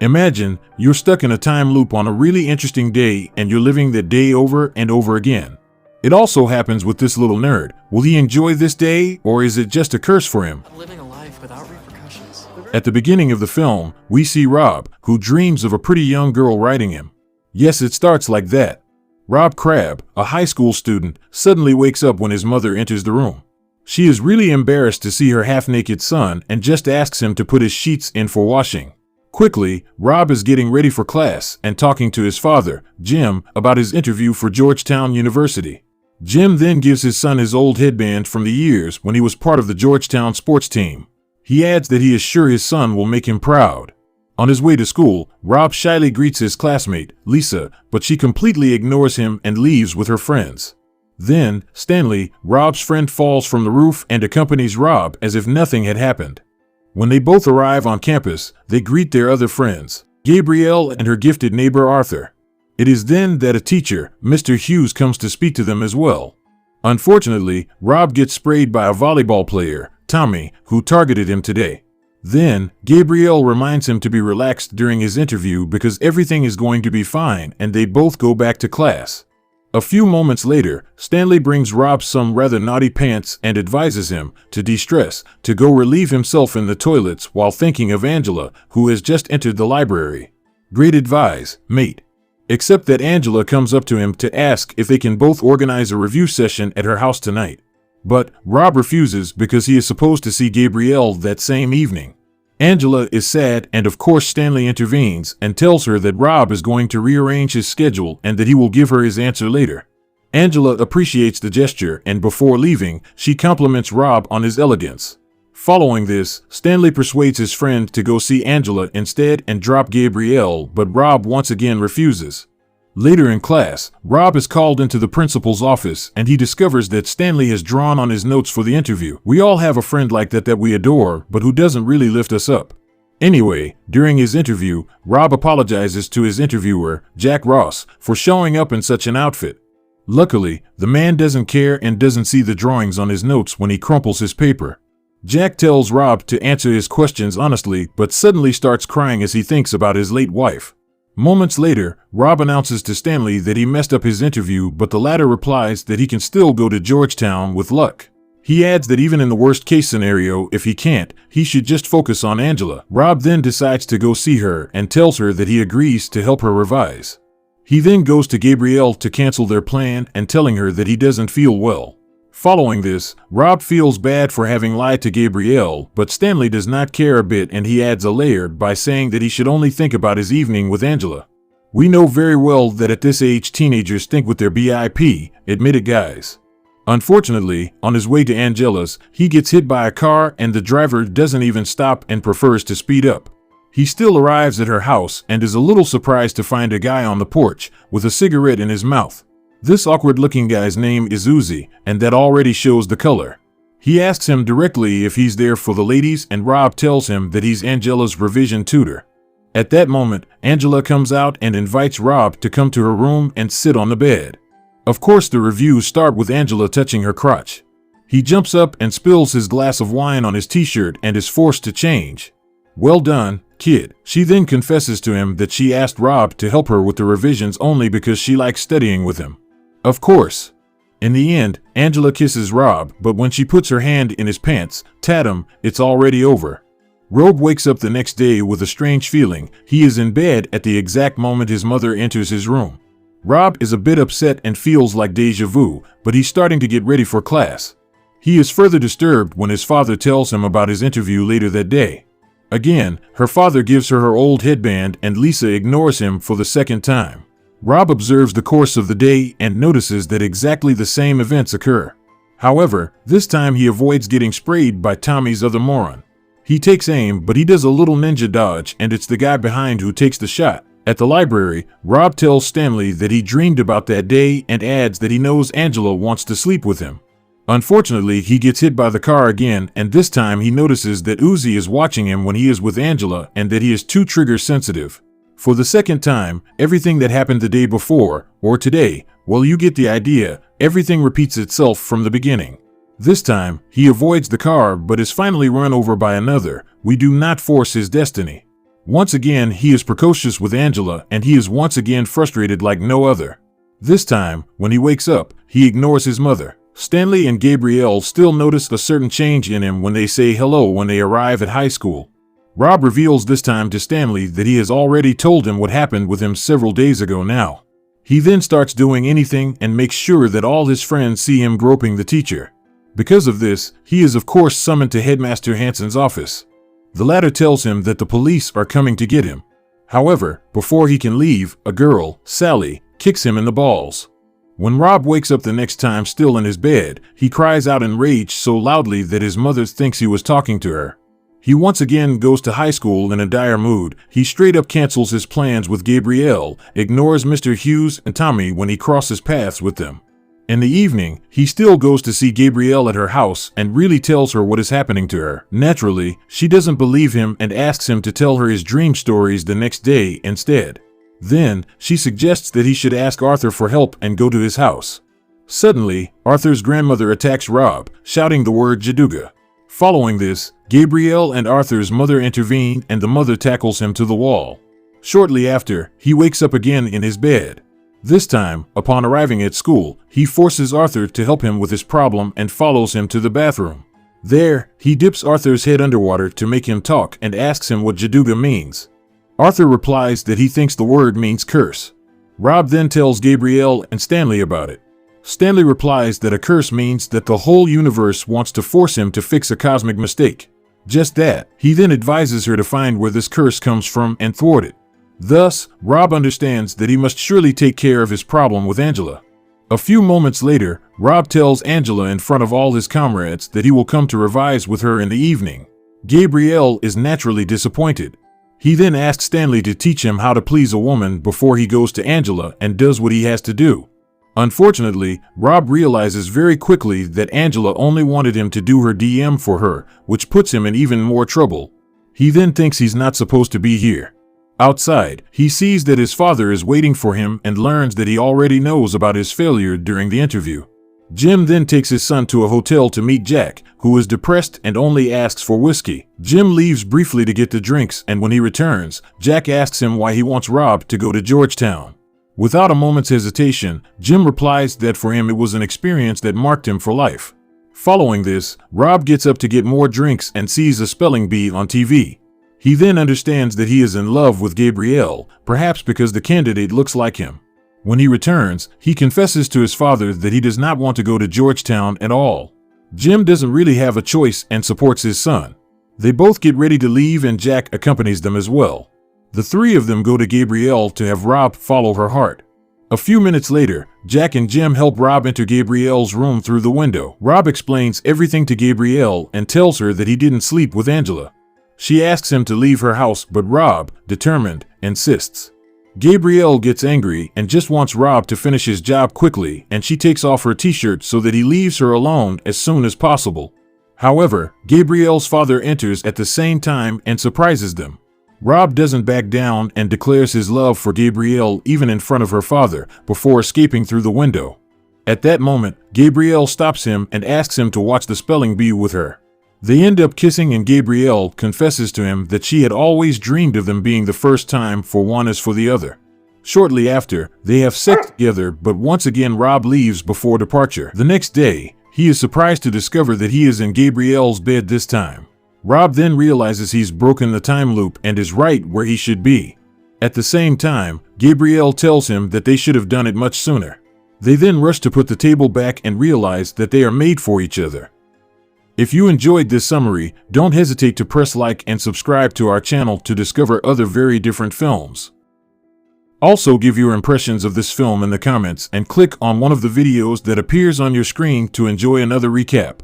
Imagine you're stuck in a time loop on a really interesting day and you're living that day over and over again. It also happens with this little nerd. Will he enjoy this day, or is it just a curse for him? Living a life without repercussions. At the beginning of the film, we see Rob, who dreams of a pretty young girl writing him. Yes, it starts like that. Rob Crabb, a high school student, suddenly wakes up when his mother enters the room. She is really embarrassed to see her half-naked son and just asks him to put his sheets in for washing. Quickly, Rob is getting ready for class and talking to his father, Jim, about his interview for Georgetown University. Jim then gives his son his old headband from the years when he was part of the Georgetown sports team. He adds that he is sure his son will make him proud. On his way to school, Rob shyly greets his classmate, Lisa, but she completely ignores him and leaves with her friends. Then, Stanley, Rob's friend, falls from the roof and accompanies Rob as if nothing had happened. When they both arrive on campus, they greet their other friends, Gabrielle and her gifted neighbor Arthur. It is then that a teacher, Mr. Hughes, comes to speak to them as well. Unfortunately, Rob gets sprayed by a volleyball player, Tommy, who targeted him today. Then, Gabrielle reminds him to be relaxed during his interview because everything is going to be fine, and they both go back to class. A few moments later, Stanley brings Rob some rather naughty pants and advises him to de-stress, to go relieve himself in the toilets while thinking of Angela, who has just entered the library. Great advice, mate. Except that Angela comes up to him to ask if they can both organize a review session at her house tonight. But Rob refuses because he is supposed to see Gabrielle that same evening. Angela is sad, and of course Stanley intervenes and tells her that Rob is going to rearrange his schedule and that he will give her his answer later. Angela appreciates the gesture, and before leaving, she compliments Rob on his elegance. Following this, Stanley persuades his friend to go see Angela instead and drop Gabrielle, but Rob once again refuses. Later in class, Rob is called into the principal's office and he discovers that Stanley has drawn on his notes for the interview. We all have a friend like that we adore, but who doesn't really lift us up. Anyway, during his interview, Rob apologizes to his interviewer, Jack Ross, for showing up in such an outfit. Luckily, the man doesn't care and doesn't see the drawings on his notes when he crumples his paper. Jack tells Rob to answer his questions honestly, but suddenly starts crying as he thinks about his late wife. Moments later, Rob announces to Stanley that he messed up his interview, but the latter replies that he can still go to Georgetown with luck. He adds that even in the worst case scenario, if he can't, he should just focus on Angela. Rob then decides to go see her and tells her that he agrees to help her revise. He then goes to Gabrielle to cancel their plan and telling her that he doesn't feel well. Following this, Rob feels bad for having lied to Gabrielle, but Stanley does not care a bit, and he adds a layer by saying that he should only think about his evening with Angela. We know very well that at this age teenagers think with their BIP, admitted guys. Unfortunately, on his way to Angela's, he gets hit by a car and the driver doesn't even stop and prefers to speed up. He still arrives at her house and is a little surprised to find a guy on the porch with a cigarette in his mouth. This awkward-looking guy's name is Uzi, and that already shows the color. He asks him directly if he's there for the ladies, and Rob tells him that he's Angela's revision tutor. At that moment, Angela comes out and invites Rob to come to her room and sit on the bed. Of course, the reviews start with Angela touching her crotch. He jumps up and spills his glass of wine on his t-shirt and is forced to change. Well done, kid. She then confesses to him that she asked Rob to help her with the revisions only because she likes studying with him. Of course. In the end, Angela kisses Rob, but when she puts her hand in his pants, tatum, it's already over. Rob wakes up the next day with a strange feeling. He is in bed at the exact moment his mother enters his room. Rob is a bit upset and feels like deja vu, but he's starting to get ready for class. He is further disturbed when his father tells him about his interview later that day. Again, her father gives her her old headband and Lisa ignores him for the second time. Rob observes the course of the day and notices that exactly the same events occur. However, this time he avoids getting sprayed by Tommy's other moron. He takes aim, but he does a little ninja dodge and it's the guy behind who takes the shot. At the library, Rob tells Stanley that he dreamed about that day and adds that he knows Angela wants to sleep with him. Unfortunately, he gets hit by the car again, and this time he notices that Uzi is watching him when he is with Angela and that he is too trigger sensitive. For the second time, everything that happened the day before, or today, well, you get the idea, everything repeats itself from the beginning. This time, he avoids the car but is finally run over by another. We do not force his destiny. Once again, he is precocious with Angela, and he is once again frustrated like no other. This time, when he wakes up, he ignores his mother. Stanley and Gabrielle still notice a certain change in him when they say hello when they arrive at high school. Rob reveals this time to Stanley that he has already told him what happened with him several days ago now. He then starts doing anything and makes sure that all his friends see him groping the teacher. Because of this, he is of course summoned to Headmaster Hansen's office. The latter tells him that the police are coming to get him. However, before he can leave, a girl, Sally, kicks him in the balls. When Rob wakes up the next time still in his bed, he cries out in rage so loudly that his mother thinks he was talking to her. He once again goes to high school in a dire mood. He straight up cancels his plans with Gabrielle, ignores Mr. Hughes and Tommy when he crosses paths with them. In the evening, he still goes to see Gabrielle at her house and really tells her what is happening to her. Naturally, she doesn't believe him and asks him to tell her his dream stories the next day instead. Then, she suggests that he should ask Arthur for help and go to his house. Suddenly, Arthur's grandmother attacks Rob, shouting the word Jaduga. Following this, Gabrielle and Arthur's mother intervene and the mother tackles him to the wall. Shortly after, he wakes up again in his bed. This time, upon arriving at school, he forces Arthur to help him with his problem and follows him to the bathroom. There, he dips Arthur's head underwater to make him talk and asks him what Jaduga means. Arthur replies that he thinks the word means curse. Rob then tells Gabrielle and Stanley about it. Stanley replies that a curse means that the whole universe wants to force him to fix a cosmic mistake. Just that, he then advises her to find where this curse comes from and thwart it. Thus, Rob understands that he must surely take care of his problem with Angela. A few moments later, Rob tells Angela in front of all his comrades that he will come to revise with her in the evening. Gabrielle is naturally disappointed. He then asks Stanley to teach him how to please a woman before he goes to Angela and does what he has to do. Unfortunately, Rob realizes very quickly that Angela only wanted him to do her DM for her, which puts him in even more trouble. He then thinks he's not supposed to be here. Outside, he sees that his father is waiting for him and learns that he already knows about his failure during the interview. Jim then takes his son to a hotel to meet Jack, who is depressed and only asks for whiskey. Jim leaves briefly to get the drinks, and when he returns, Jack asks him why he wants Rob to go to Georgetown. Without a moment's hesitation, Jim replies that for him it was an experience that marked him for life. Following this, Rob gets up to get more drinks and sees a spelling bee on TV. He then understands that he is in love with Gabrielle, perhaps because the candidate looks like him. When he returns, he confesses to his father that he does not want to go to Georgetown at all. Jim doesn't really have a choice and supports his son. They both get ready to leave and Jack accompanies them as well. The three of them go to Gabrielle to have Rob follow her heart. A few minutes later, Jack and Jim help Rob enter Gabrielle's room through the window. Rob explains everything to Gabrielle and tells her that he didn't sleep with Angela. She asks him to leave her house, but Rob, determined, insists. Gabrielle gets angry and just wants Rob to finish his job quickly, and she takes off her t-shirt so that he leaves her alone as soon as possible. However, Gabrielle's father enters at the same time and surprises them. Rob doesn't back down and declares his love for Gabrielle even in front of her father, before escaping through the window. At that moment, Gabrielle stops him and asks him to watch the spelling bee with her. They end up kissing and Gabrielle confesses to him that she had always dreamed of them being the first time for one as for the other. Shortly after, they have sex together, but once again Rob leaves before departure. The next day, he is surprised to discover that he is in Gabrielle's bed this time. Rob then realizes he's broken the time loop and is right where he should be. At the same time, Gabrielle tells him that they should have done it much sooner. They then rush to put the table back and realize that they are made for each other. If you enjoyed this summary, don't hesitate to press like and subscribe to our channel to discover other very different films. Also give your impressions of this film in the comments and click on one of the videos that appears on your screen to enjoy another recap.